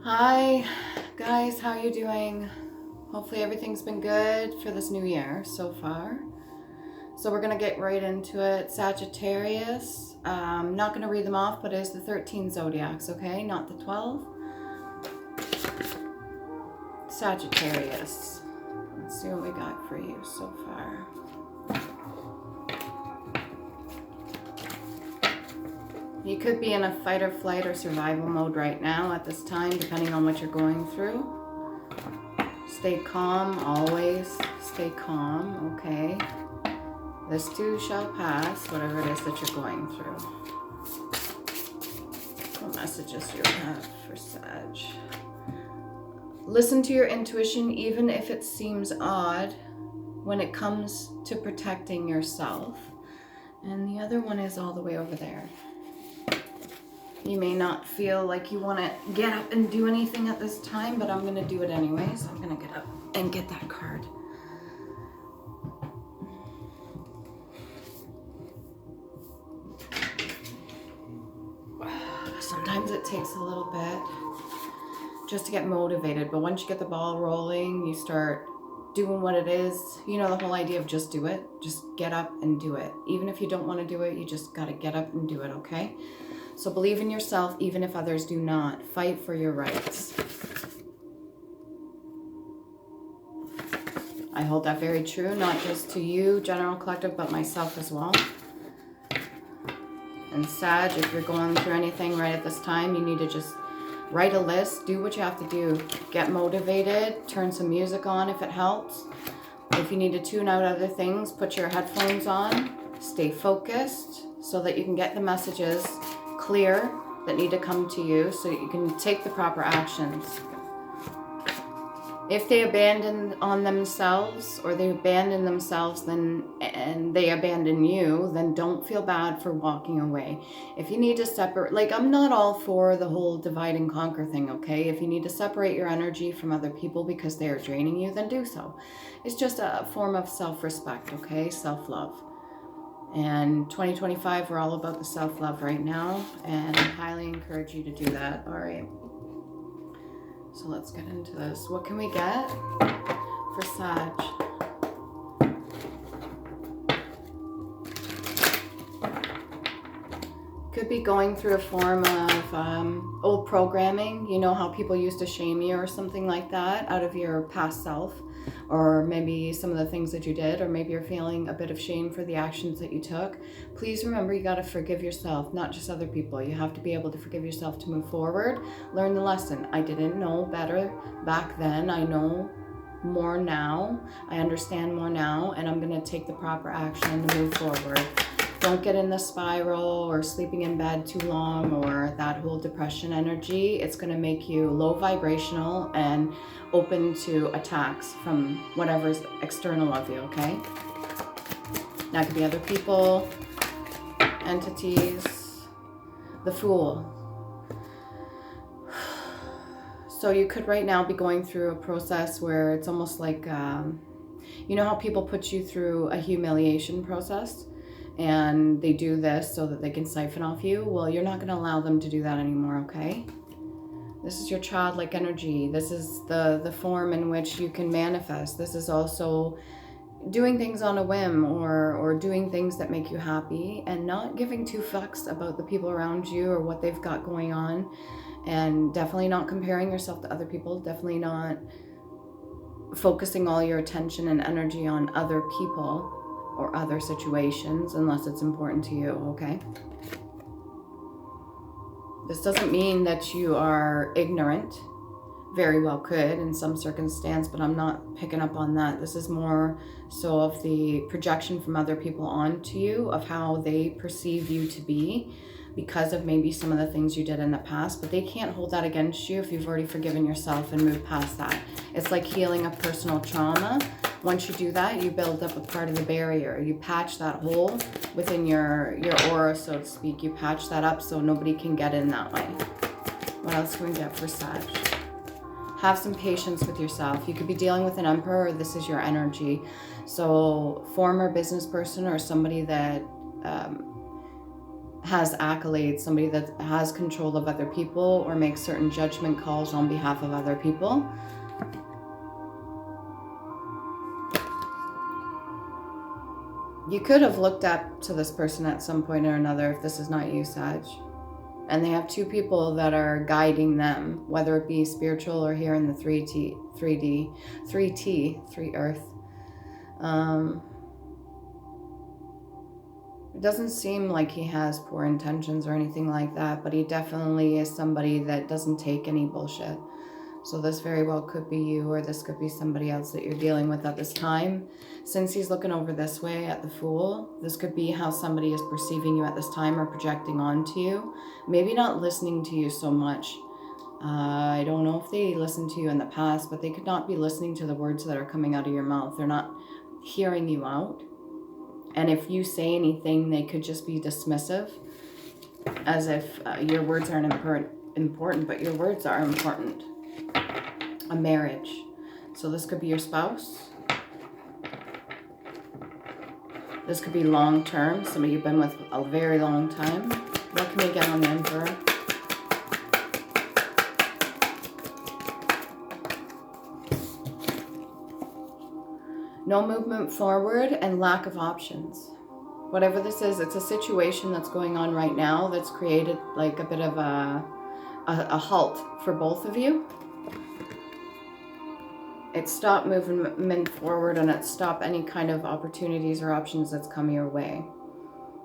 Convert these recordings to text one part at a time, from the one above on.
Hi guys, how you doing? Hopefully everything's been good for this new year so far. So we're gonna get right into it. Sagittarius, I'm not gonna read them off, but it's the 13 zodiacs, okay? Not the 12. Sagittarius, let's see what we got for you so far. You could be in a fight or flight or survival mode right now at this time, depending on what you're going through. Stay calm, always stay calm, okay? This too shall pass, whatever it is that you're going through. What messages you have for Sag? Listen to your intuition, even if it seems odd when it comes to protecting yourself. And the other one is all the way over there. You may not feel like you want to get up and do anything at this time, but I'm going to do it anyway. So I'm going to get up and get that card. Sometimes it takes a little bit just to get motivated, but once you get the ball rolling, you start doing what it is. You know, the whole idea of just do it. Just get up and do it. Even if you don't want to do it, you just got to get up and do it, okay? So believe in yourself, even if others do not. Fight for your rights. I hold that very true, not just to you, general collective, but myself as well. And Sag, if you're going through anything right at this time, you need to just write a list, do what you have to do. Get motivated, turn some music on if it helps. If you need to tune out other things, put your headphones on, stay focused so that you can get the messages clear that need to come to you so you can take the proper actions. If they abandon on themselves or they abandon themselves and they abandon you, then don't feel bad for walking away. If you need to separate, like I'm not all for the whole divide and conquer thing, okay? If you need to separate your energy from other people because they are draining you, then do so. It's just a form of self-respect, okay? Self-love. And 2025, we're all about the self-love right now, and I highly encourage you to do that. All right. So let's get into this. What can we get for Sag? Could be going through a form of old programming. You know how people used to shame you or something like that out of your past self, or maybe some of the things that you did, or maybe you're feeling a bit of shame for the actions that you took. Please remember, you got to forgive yourself, not just other people. You have to be able to forgive yourself to move forward. Learn the lesson. I didn't know better back then. I know more now. I understand more now, and I'm going to take the proper action to move forward. Don't get in the spiral or sleeping in bed too long or that whole depression energy. It's going to make you low vibrational and open to attacks from whatever's external of you, okay? That could be other people, entities, the Fool. So you could right now be going through a process where it's almost like, you know how people put you through a humiliation process? And they do this so that they can siphon off you. Well, you're not going to allow them to do that anymore, okay? This is your childlike energy. This is the form in which you can manifest. This is also doing things on a whim or doing things that make you happy and not giving two fucks about the people around you or what they've got going on. And definitely not comparing yourself to other people. Definitely not focusing all your attention and energy on other people or other situations unless it's important to you, okay? This doesn't mean that you are ignorant. Very well could in some circumstance, but I'm not picking up on that. This is more so of the projection from other people onto you of how they perceive you to be because of maybe some of the things you did in the past, but they can't hold that against you if you've already forgiven yourself and moved past that. It's like healing a personal trauma. Once you do that, you build up a part of the barrier. You patch that hole within your aura, so to speak. You patch that up so nobody can get in that way. What else can we get for Sag? Have some patience with yourself. You could be dealing with an emperor, or this is your energy. So former business person or somebody that has accolades, somebody that has control of other people or makes certain judgment calls on behalf of other people. You could have looked up to this person at some point or another if this is not you, Sag. And they have two people that are guiding them, whether it be spiritual or here in the 3D, 3 Earth. It doesn't seem like he has poor intentions or anything like that, but he definitely is somebody that doesn't take any bullshit. So this very well could be you, or this could be somebody else that you're dealing with at this time. Since he's looking over this way at the Fool, this could be how somebody is perceiving you at this time or projecting onto you. Maybe not listening to you so much. I don't know if they listened to you in the past, but they could not be listening to the words that are coming out of your mouth. They're not hearing you out. And if you say anything, they could just be dismissive, as if your words aren't important, but your words are important. A marriage. So this could be your spouse. This could be long term, somebody you've been with a very long time. What can we get on the Emperor? No movement forward and lack of options. Whatever this is, it's a situation that's going on right now that's created like a bit of a halt for both of you. It stopped movement forward, and it stopped any kind of opportunities or options that's come your way.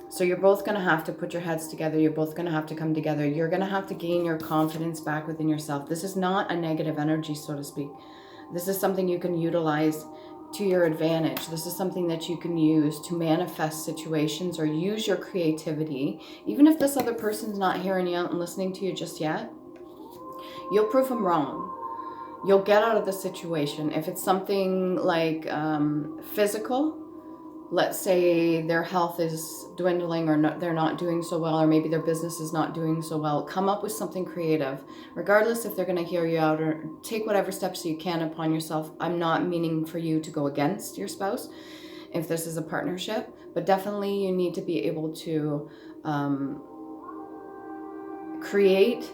So you're both going to have to put your heads together. You're both going to have to come together. You're going to have to gain your confidence back within yourself. This is not a negative energy, so to speak. This is something you can utilize to your advantage. This is something that you can use to manifest situations or use your creativity. Even if this other person's not hearing you out and listening to you just yet, you'll prove them wrong. You'll get out of the situation. If it's something like physical, let's say their health is dwindling, or they're not doing so well, or maybe their business is not doing so well, come up with something creative. Regardless if they're going to hear you out, or take whatever steps you can upon yourself. I'm not meaning for you to go against your spouse if this is a partnership, but definitely you need to be able to create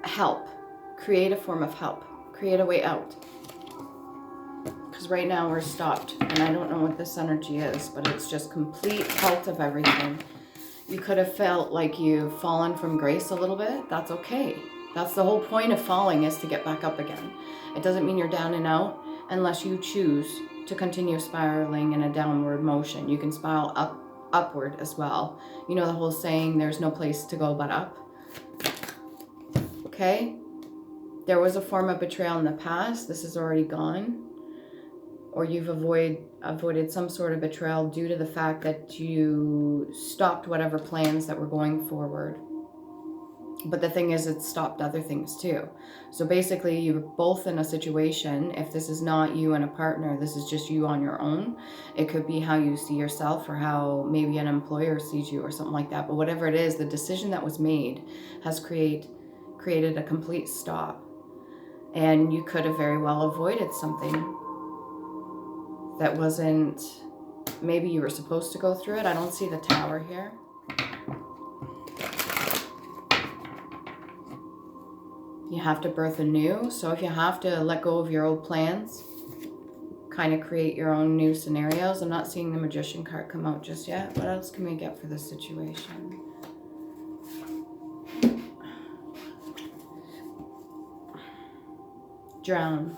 help. Create a form of help. Create a way out. Because right now we're stopped. And I don't know what this energy is, but it's just complete halt of everything. You could have felt like you've fallen from grace a little bit. That's okay. That's the whole point of falling, is to get back up again. It doesn't mean you're down and out unless you choose to continue spiraling in a downward motion. You can spiral upward as well. You know the whole saying, there's no place to go but up. Okay? There was a form of betrayal in the past. This is already gone. Or you've avoided some sort of betrayal due to the fact that you stopped whatever plans that were going forward. But the thing is, it stopped other things too. So basically, you're both in a situation. If this is not you and a partner, this is just you on your own. It could be how you see yourself, or how maybe an employer sees you, or something like that. But whatever it is, the decision that was made has created a complete stop. And you could have very well avoided something that wasn't, maybe you were supposed to go through it. I don't see the Tower here. You have to birth anew. So if you have to let go of your old plans, kind of create your own new scenarios. I'm not seeing the Magician card come out just yet. What else can we get for this situation? Drown.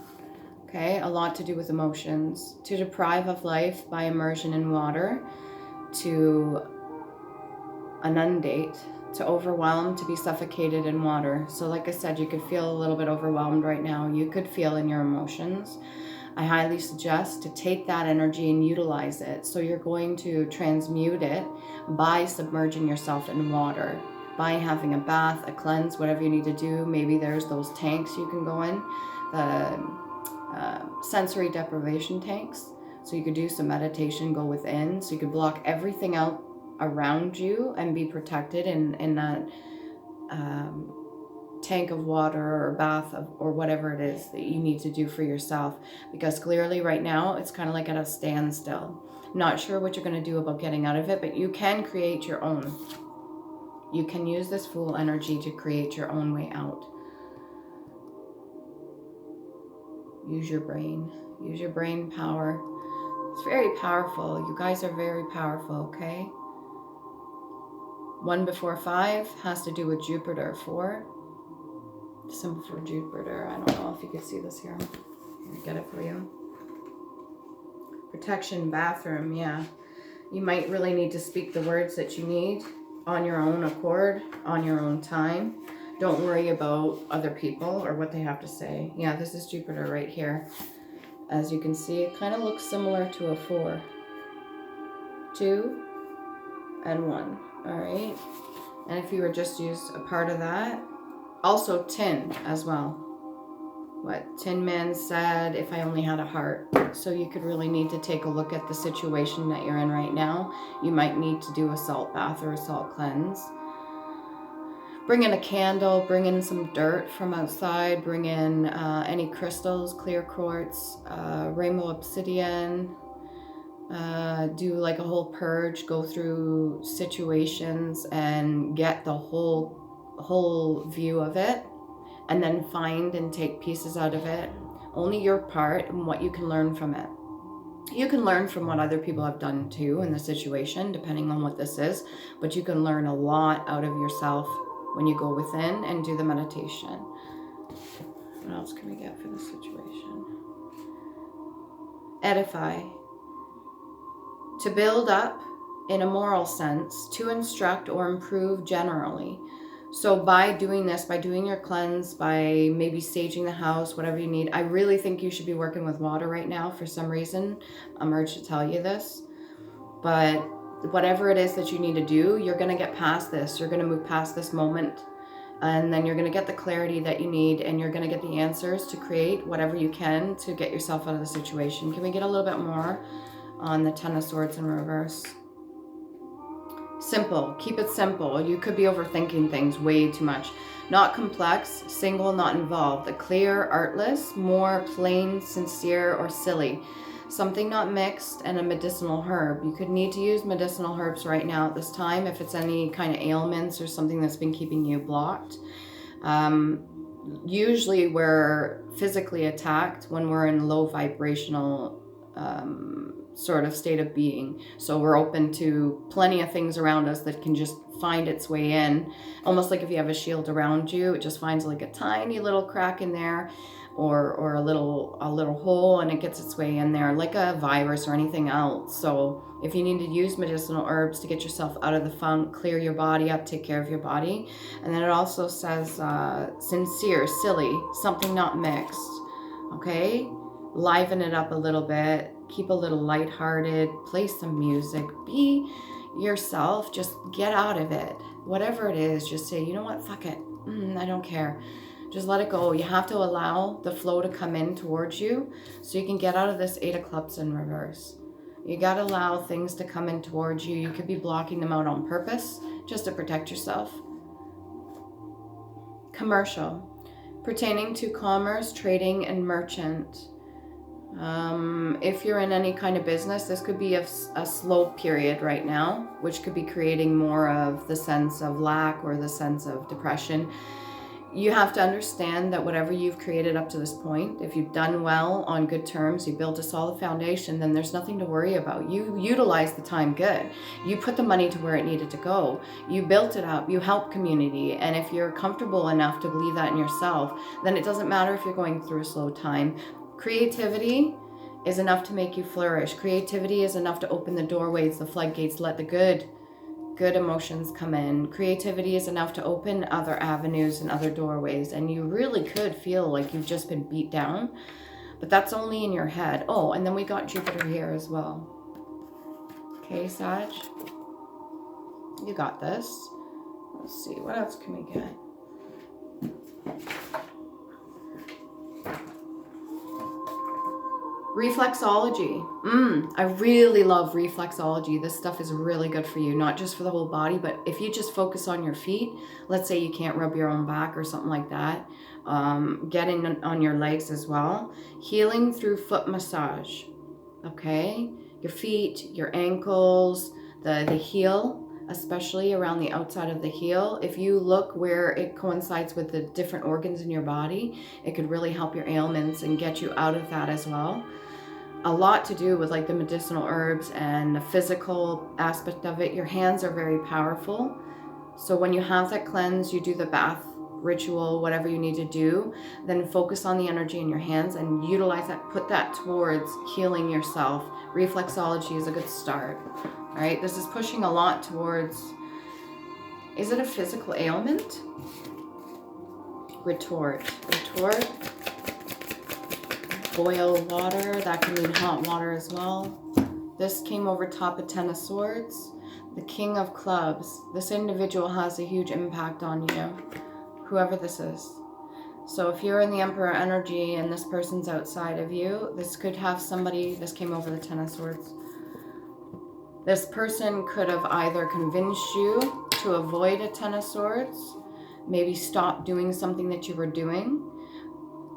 Okay, a lot to do with emotions. To deprive of life by immersion in water. To inundate. To overwhelm, to be suffocated in water. So like I said, you could feel a little bit overwhelmed right now. You could feel in your emotions. I highly suggest to take that energy and utilize it. So you're going to transmute it by submerging yourself in water. By having a bath, a cleanse, whatever you need to do. Maybe there's those tanks you can go in. The sensory deprivation tanks. So you could do some meditation, go within. So you could block everything out around you and be protected in that tank of water or a bath or whatever it is that you need to do for yourself, because clearly right now it's kind of like at a standstill. Not sure what you're going to do about getting out of it, but you can create your own. You can use this Fool energy to create your own way out. Use your brain. Use your brain power. It's very powerful. You guys are very powerful, okay? 1 before 5 has to do with Jupiter. 4. Symbol for Jupiter. I don't know if you can see this here. I'll get it for you. Protection, bathroom, yeah. You might really need to speak the words that you need on your own accord, on your own time. Don't worry about other people or what they have to say. Yeah, this is Jupiter right here. As you can see, it kind of looks similar to a 4. 2 and 1. All right. And if you were just use a part of that, also tin as well. What Tin Man said, if I only had a heart. So you could really need to take a look at the situation that you're in right now. You might need to do a salt bath or a salt cleanse. Bring in a candle, bring in some dirt from outside, bring in any crystals, clear quartz, rainbow obsidian. Do like a whole purge, go through situations and get the whole view of it, and then find and take pieces out of it, only your part and what you can learn from it. You can learn from what other people have done too in the situation, depending on what this is, but you can learn a lot out of yourself when you go within and do the meditation. What else can we get for this situation? Edify. To build up in a moral sense, to instruct or improve generally. So by doing this, by doing your cleanse, by maybe saging the house, whatever you need, I really think you should be working with water right now for some reason. I'm urged to tell you this. But whatever it is that you need to do, you're going to get past this. You're going to move past this moment. And then you're going to get the clarity that you need, and you're going to get the answers to create whatever you can to get yourself out of the situation. Can we get a little bit more on the Ten of Swords in reverse? Simple. Keep it simple. You could be overthinking things way too much. Not complex, single, not involved. A clear, artless, more plain, sincere, or silly. Something not mixed, and a medicinal herb. You could need to use medicinal herbs right now at this time if it's any kind of ailments or something that's been keeping you blocked. Usually we're physically attacked when we're in low vibrational sort of state of being. So we're open to plenty of things around us that can just find its way in. Almost like if you have a shield around you, it just finds like a tiny little crack in there, or a little hole, and it gets its way in there, like a virus or anything else. So if you need to use medicinal herbs to get yourself out of the funk, clear your body up, take care of your body. And then it also says sincere, silly, something not mixed. Okay? Liven it up a little bit, keep a little lighthearted, play some music, be yourself, just get out of it. Whatever it is, just say, you know what, fuck it, I don't care. Just let it go. You have to allow the flow to come in towards you so you can get out of this 8 of Clubs in reverse. You got to allow things to come in towards you. You could be blocking them out on purpose just to protect yourself. Commercial. Pertaining to commerce, trading, and merchant. If you're in any kind of business, this could be a slow period right now, which could be creating more of the sense of lack or the sense of depression. You have to understand that whatever you've created up to this point, if you've done well on good terms, you built a solid foundation, then there's nothing to worry about. You utilize the time good. You put the money to where it needed to go. You built it up. You helped community. And if you're comfortable enough to believe that in yourself, then it doesn't matter if you're going through a slow time. Creativity is enough to make you flourish. Creativity is enough to open the doorways, the floodgates, let the good emotions come in. Creativity is enough to open other avenues and other doorways, and you really could feel like you've just been beat down, but that's only in your head. Oh, and then we got Jupiter here as well. Okay, Sag, you got this. Let's see, what else can we get? Reflexology. I really love reflexology. This stuff is really good for you, not just for the whole body, but if you just focus on your feet, let's say you can't rub your own back or something like that, get in on your legs as well. Healing through foot massage, okay? Your feet, your ankles, the heel, especially around the outside of the heel. If you look where it coincides with the different organs in your body, it could really help your ailments and get you out of that as well. A lot to do with like the medicinal herbs and the physical aspect of it. Your hands are very powerful. So when you have that cleanse, you do the bath ritual, whatever you need to do, then focus on the energy in your hands and utilize that, put that towards healing yourself. Reflexology is a good start. All right, this is pushing a lot towards, is it a physical ailment? Retort. Boil water, that can mean hot water as well. This came over top of Ten of Swords. The King of Clubs. This individual has a huge impact on you, whoever this is. So if you're in the Emperor energy and this person's outside of you, this could have somebody, this came over the Ten of Swords. This person could have either convinced you to avoid a Ten of Swords, maybe stop doing something that you were doing,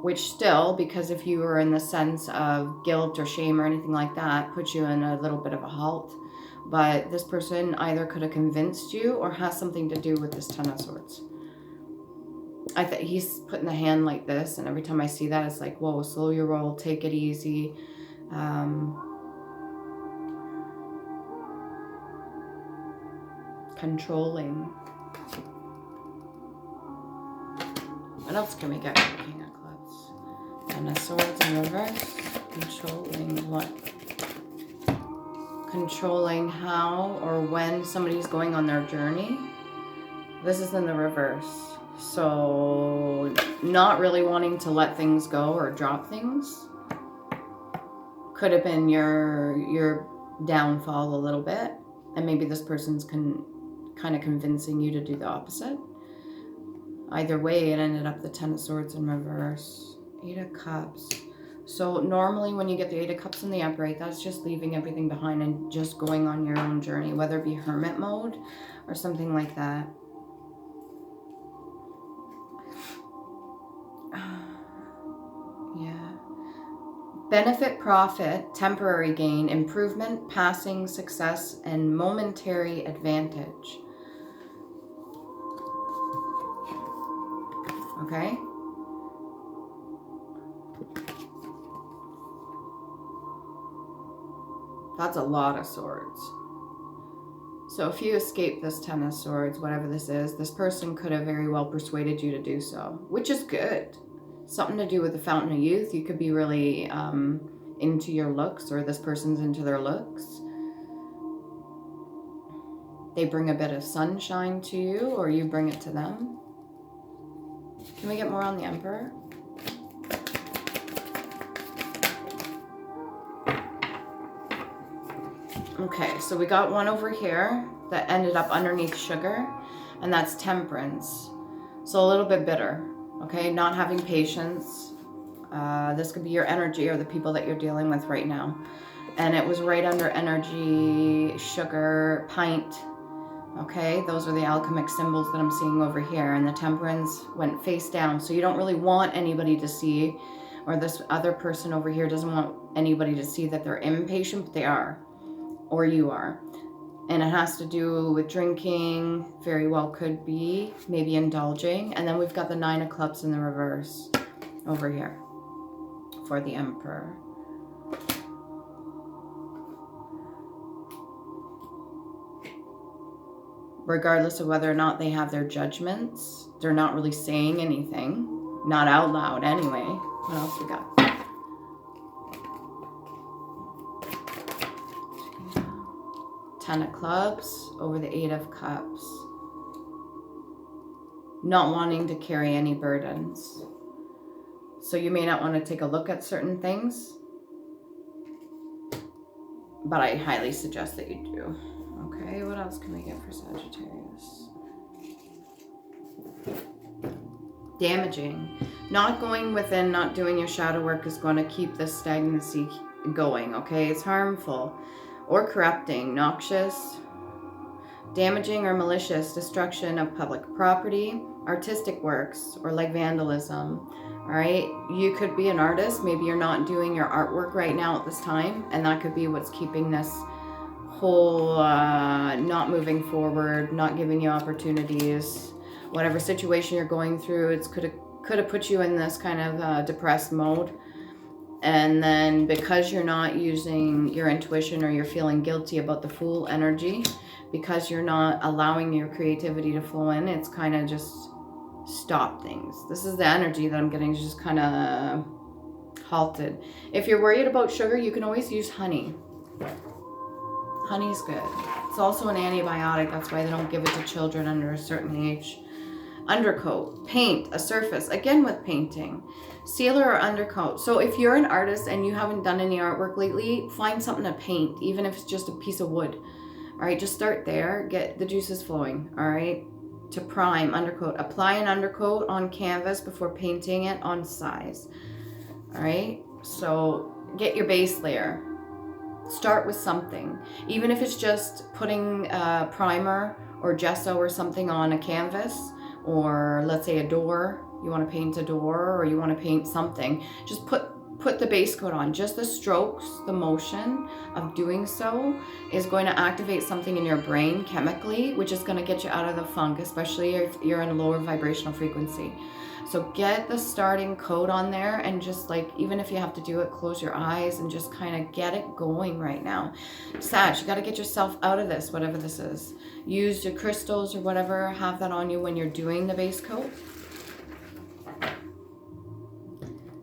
which still, because if you were in the sense of guilt or shame or anything like that, puts you in a little bit of a halt. But this person either could have convinced you or has something to do with this Ten of Swords. I think he's putting the hand like this, and every time I see that, it's like, whoa, slow your roll, take it easy. Controlling. What else can we get? King of Clubs. And a Swords in reverse. Controlling what? Controlling how or when somebody's going on their journey. This is in the reverse. So not really wanting to let things go or drop things. Could have been your downfall a little bit. And maybe this person's kind of convincing you to do the opposite. Either way, it ended up the Ten of Swords in reverse. Eight of Cups. So normally when you get the Eight of Cups in the upright, that's just leaving everything behind and just going on your own journey, whether it be hermit mode or something like that. Yeah. Benefit, profit, temporary gain, improvement, passing, success, and momentary advantage. Okay? That's a lot of swords. So if you escape this Ten of Swords, whatever this is, this person could have very well persuaded you to do so, which is good. Something to do with the Fountain of Youth. You could be really into your looks, or this person's into their looks. They bring a bit of sunshine to you, or you bring it to them. Can we get more on the Emperor? Okay, so we got one over here that ended up underneath Sugar, and that's Temperance. So a little bit bitter, okay? Not having patience. This could be your energy or the people that you're dealing with right now. And it was right under Energy, Sugar, Pint. Okay, those are the alchemic symbols that I'm seeing over here. And the Temperance went face down. So you don't really want anybody to see, or this other person over here doesn't want anybody to see that they're impatient, but they are. Or you are. And it has to do with drinking, very well could be, maybe indulging. And then we've got the Nine of Clubs in the reverse over here for the Emperor. Regardless of whether or not they have their judgments, they're not really saying anything. Not out loud anyway. What else we got? Ten of Clubs over the Eight of Cups. Not wanting to carry any burdens. So you may not want to take a look at certain things, but I highly suggest that you do. Okay, what else can we get for Sagittarius? Damaging. Not going within, not doing your shadow work is going to keep this stagnancy going, okay? It's harmful or corrupting, noxious, damaging or malicious destruction of public property, artistic works, or like vandalism. All right, you could be an artist. Maybe you're not doing your artwork right now at this time, and that could be what's keeping this whole not moving forward, not giving you opportunities. Whatever situation you're going through, it's could have put you in this kind of depressed mode. And then because you're not using your intuition, or you're feeling guilty about the Fool energy, because you're not allowing your creativity to flow in, it's kind of just stop things. This is the energy that I'm getting, just kind of halted. If you're worried about sugar, you can always use honey. Honey's good. It's also an antibiotic. That's why they don't give it to children under a certain age. Undercoat, paint a surface, again with painting, sealer or undercoat. So if you're an artist and you haven't done any artwork lately, find something to paint, even if it's just a piece of wood. All right, just start there, get the juices flowing. All right, to prime, undercoat, apply an undercoat on canvas before painting it on size. All right, so get your base layer. Start with something, even if it's just putting primer or gesso or something on a canvas. Or let's say a door, you want to paint a door, or you want to paint something, just put the base coat on. Just the strokes, the motion of doing so is going to activate something in your brain chemically, which is going to get you out of the funk, especially if you're in a lower vibrational frequency. So get the starting coat on there, and just like, even if you have to do it, close your eyes and just kind of get it going right now. Sag, you got to get yourself out of this, whatever this is. Use your crystals or whatever, have that on you when you're doing the base coat.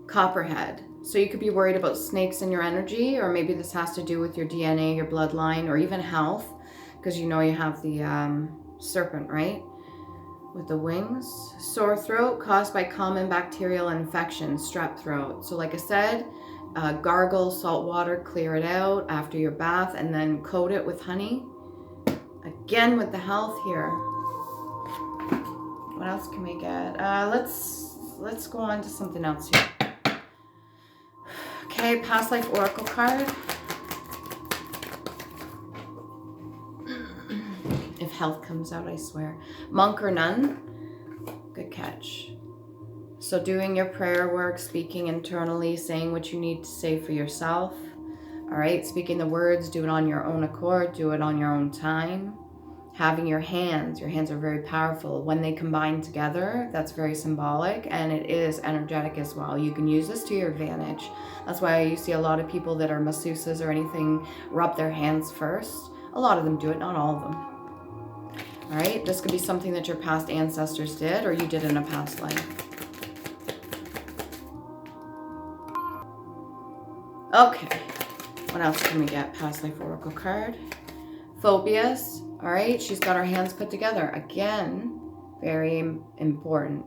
Copperhead. So you could be worried about snakes in your energy, or maybe this has to do with your DNA, your bloodline, or even health, because you know you have the serpent, right? With the wings. Sore throat caused by common bacterial infections, strep throat. So like I said, gargle salt water, clear it out after your bath, and then coat it with honey. Again with the health here. What else can we get? Let's go on to something else here. Okay, past life oracle card. If health comes out, I swear. Monk or nun? Good catch. So doing your prayer work, speaking internally, saying what you need to say for yourself. All right, speaking the words, do it on your own accord, do it on your own time. Having your hands are very powerful. When they combine together, that's very symbolic, and it is energetic as well. You can use this to your advantage. That's why you see a lot of people that are masseuses or anything rub their hands first. A lot of them do it, not all of them. All right, this could be something that your past ancestors did, or you did in a past life. Okay, what else can we get? Past life oracle card. Phobias. All right, she's got her hands put together. Again, very important.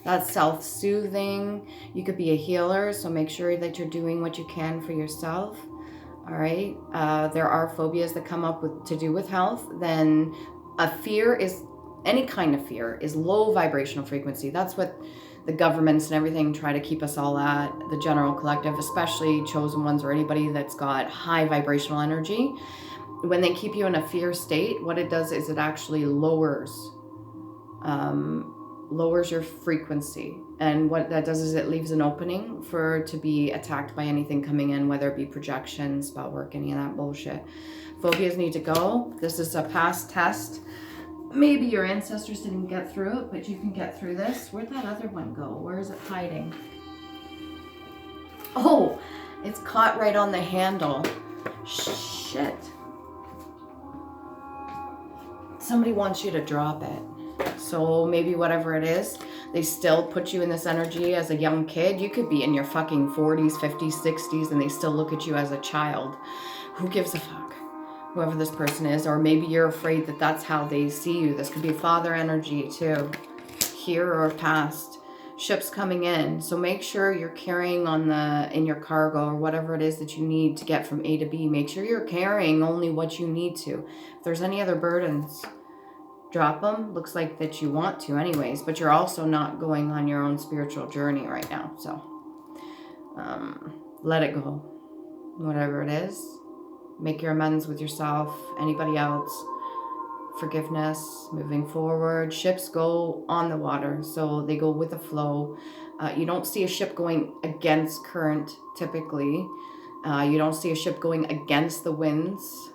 That's self-soothing. You could be a healer, so make sure that you're doing what you can for yourself. All right, there are phobias that come up with to do with health. Then a fear is, any kind of fear is low vibrational frequency. That's what the governments and everything try to keep us all at, the general collective, especially chosen ones or anybody that's got high vibrational energy. When they keep you in a fear state, what it does is it actually lowers your frequency. And what that does is it leaves an opening for to be attacked by anything coming in, whether it be projection, spell work, any of that bullshit. Phobias need to go. This is a past test. Maybe your ancestors didn't get through it, but you can get through this. Where'd that other one go? Where is it hiding? Oh, it's caught right on the handle. Shit. Somebody wants you to drop it. So maybe whatever it is, they still put you in this energy as a young kid. You could be in your fucking 40s, 50s, 60s, and they still look at you as a child. Who gives a fuck? Whoever this person is, or maybe you're afraid that that's how they see you. This could be father energy too, here or past. Ships coming in, so make sure you're carrying on in your cargo or whatever it is that you need to get from A to B. Make sure you're carrying only what you need to. If there's any other burdens, drop them. Looks like that you want to anyways, but you're also not going on your own spiritual journey right now, so let it go. whatever it is. Make your amends with yourself, anybody else. Forgiveness, moving forward. Ships go on the water, so they go with the flow. You don't see a ship going against current typically. You don't see a ship going against the winds.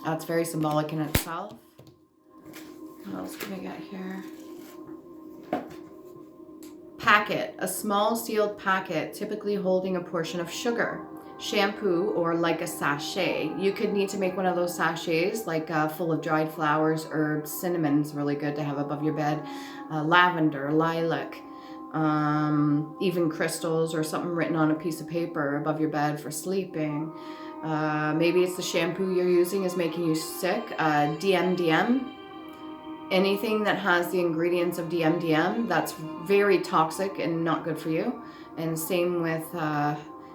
That's very symbolic in itself. What else can I get here? Packet, a small sealed packet, typically holding a portion of sugar, shampoo, or like a sachet. You could need to make one of those sachets, like full of dried flowers, herbs. Cinnamon's really good to have above your bed. Lavender, lilac, even crystals or something written on a piece of paper above your bed for sleeping. Maybe it's the shampoo you're using is making you sick. DMDM. Anything that has the ingredients of DMDM, that's very toxic and not good for you. And same with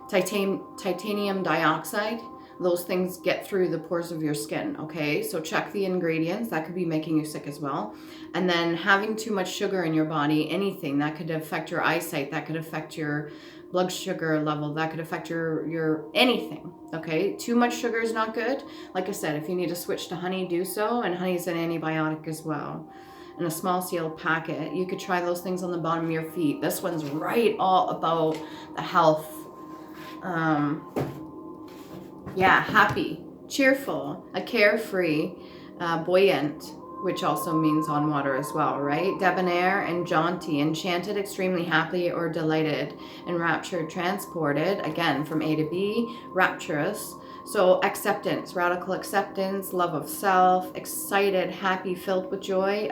titanium dioxide. Those things get through the pores of your skin, okay? So check the ingredients. That could be making you sick as well. And then having too much sugar in your body, anything, that could affect your eyesight, that could affect your blood sugar level, that could affect your anything, okay? Too much sugar is not good. Like I said, if you need to switch to honey, do so, and honey is an antibiotic as well. In a small sealed packet, you could try those things on the bottom of your feet. This one's right all about the health. Yeah, happy, cheerful, a carefree, buoyant, which also means on water as well, right? Debonair and jaunty, enchanted, extremely happy or delighted, enraptured, transported, again, from A to B, rapturous. So acceptance, radical acceptance, love of self, excited, happy, filled with joy,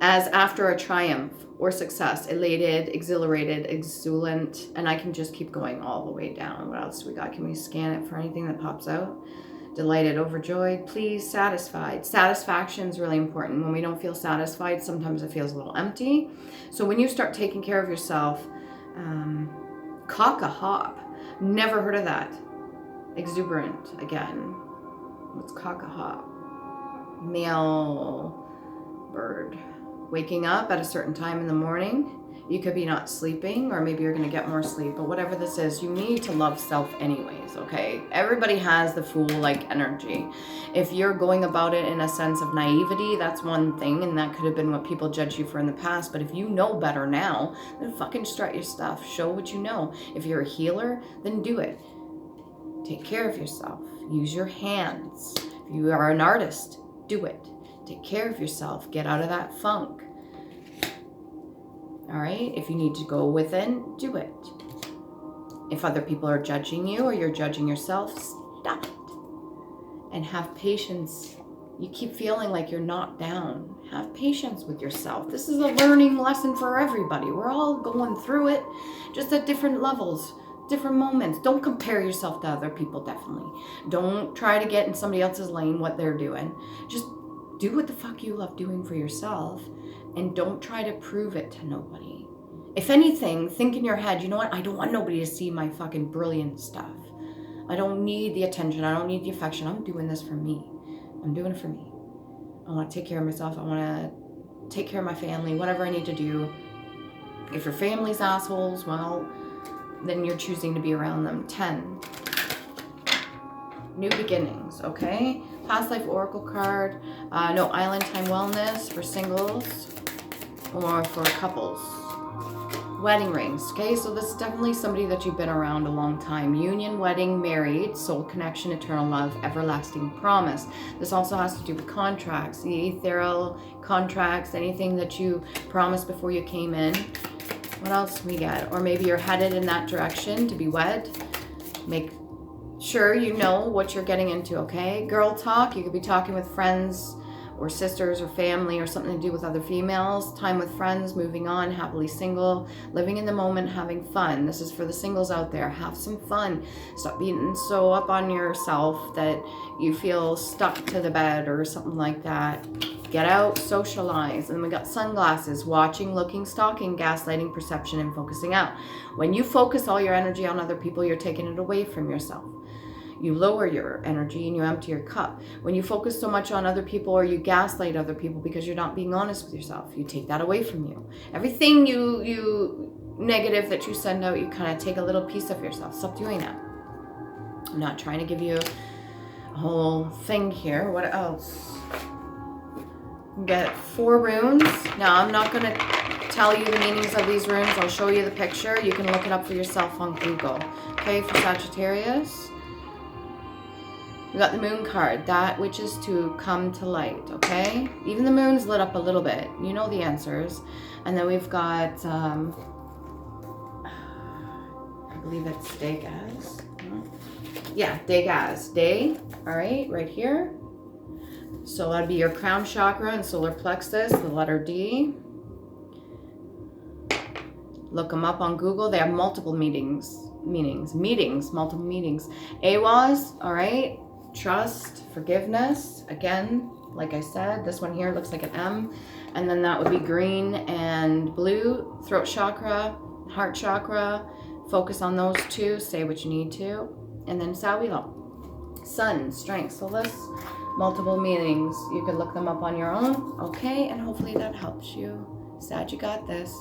as after a triumph or success, elated, exhilarated, exuberant, and I can just keep going all the way down. What else we got? Can we scan it for anything that pops out? Delighted, overjoyed, pleased, satisfied. Satisfaction is really important. When we don't feel satisfied, sometimes it feels a little empty. So when you start taking care of yourself, cock a hop. Never heard of that. Exuberant, again. What's cock a hop? Male bird. Waking up at a certain time in the morning. You could be not sleeping, or maybe you're going to get more sleep, but whatever this is, you need to love self anyways, okay? Everybody has the fool-like energy. If you're going about it in a sense of naivety, that's one thing, and that could have been what people judge you for in the past, but if you know better now, then fucking strut your stuff. Show what you know. If you're a healer, then do it. Take care of yourself. Use your hands. If you are an artist, do it. Take care of yourself. Get out of that funk. All right? If you need to go within, do it. If other people are judging you or you're judging yourself, stop it. And have patience. You keep feeling like you're not down. Have patience with yourself. This is a learning lesson for everybody. We're all going through it, just at different levels, different moments. Don't compare yourself to other people, definitely. Don't try to get in somebody else's lane, what they're doing. Just do what the fuck you love doing for yourself, and don't try to prove it to nobody. If anything, think in your head, you know what? I don't want nobody to see my fucking brilliant stuff. I don't need the attention. I don't need the affection. I'm doing this for me. I'm doing it for me. I want to take care of myself. I want to take care of my family, whatever I need to do. If your family's assholes, well, then you're choosing to be around them. 10. New beginnings, okay? Past life oracle card. No island time wellness for singles or for couples. Wedding rings, okay? So this is definitely somebody that you've been around a long time. Union, wedding, married, soul connection, eternal love, everlasting promise. This also has to do with contracts, the ethereal contracts, anything that you promised before you came in. What else do we get? Or maybe you're headed in that direction to be wed. Make sure you know what you're getting into, okay? Girl talk, you could be talking with friends or sisters or family or something to do with other females. Time with friends, moving on, happily single, living in the moment, having fun. This is for the singles out there. Have some fun. Stop being so up on yourself that you feel stuck to the bed or something like that. Get out, socialize. And we got sunglasses, watching, looking, stalking, gaslighting, perception, and focusing out. When you focus all your energy on other people, you're taking it away from yourself. You lower your energy and you empty your cup. When you focus so much on other people or you gaslight other people because you're not being honest with yourself, you take that away from you. Everything you negative that you send out, you kind of take a little piece of yourself. Stop doing that. I'm not trying to give you a whole thing here. What else? You get 4 runes. Now, I'm not going to tell you the meanings of these runes. I'll show you the picture. You can look it up for yourself on Google. Okay, for Sagittarius. We got the moon card, that which is to come to light, okay? Even the moon's lit up a little bit. You know the answers. And then we've got, I believe it's Degaz. Yeah, Degaz. Day, all right here. So that'd be your crown chakra and solar plexus, the letter D. Look them up on Google. They have multiple multiple meanings. AWAS, all right? Trust, forgiveness. Again, like I said, this one here looks like an M. And then that would be green and blue. Throat chakra, heart chakra. Focus on those 2. Say what you need to. And then Sawilo, sun, strength. So this, multiple meanings. You could look them up on your own. Okay, and hopefully that helps you. Sag, you got this.